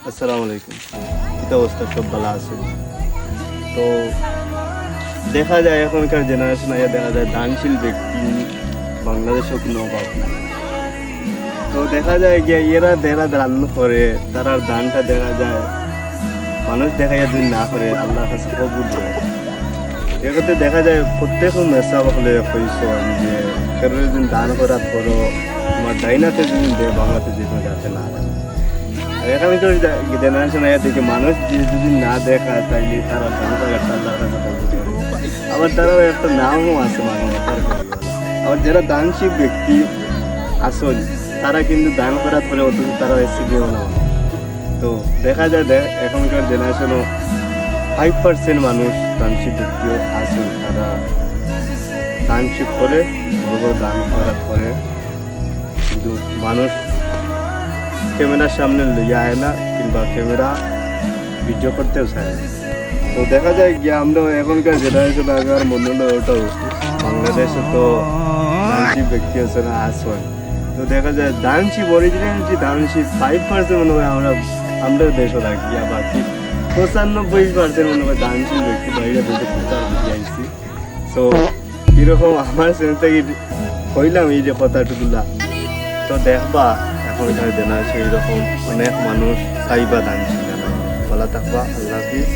আসসালামু আলাইকুম। কি অবস্থা, সব ভালো আছে? তো দেখা যায় এখনকার জেনারেশন দেখা যায় দানশীল ব্যক্তি বাংলাদেশেও কোনো অভাব নাই। তো দেখা যায় যে এরা যারা দান করে তারা দানটা দেখা যায় মানুষ দেখা যায় যদি না করে আল্লাহর কাছে কবুল হয়। এক্ষেত্রে দেখা যায় প্রত্যেক মেসা হলে কইস যে কেউ যদি দান করা করো তোমার ডাইনাতে যদি দেয় বাংলাতে যেতে যাতে না দেয়। এখানকার জেনারেশন দেখে মানুষ যদি না দেখা তাইলে তারা দান করে একটা আল্লাহর কাছে কবুল করে। আবার তারাও একটা নামও আছে মানবতার। আবার যারা দানশীল ব্যক্তি আসল তারা কিন্তু দান করার ফলে অত তারা এসেছিও না। তো দেখা যায় এখনকার জেনারেশনও 5% মানুষ দানশীল ব্যক্তিও আসল, তারা দানশীল করে বড় দান করার পরে কিন্তু মানুষ ক্যামেরার সামনে লইয়া আয় না কিংবা ক্যামেরা ভিডিও করতেও চায় না। তো দেখা যায় যে আমরা এখনকার জেনারেশন আগার মনে হলো ওটাও বাংলাদেশে তো দানশীল ব্যক্তি আছে না আসল। তো দেখা যায় দানশীল অরিজিনাল যে দানশীল 5% মনে হয় আমরা দেশও রাখি, আর বাকি 95% মনে হয় দানশীল ব্যক্তি বাইরে দেশে প্রচার করে আইসি। তো এরকম আমার সেন্স থেকে হইলাম এই যে কথাটুকুলা। তো দেখবা এখনকার জেনারেশন এরকম অনেক মানুষ চাইবা দানশীল। ভালো থাকবা, আল্লাহ হাফিজ।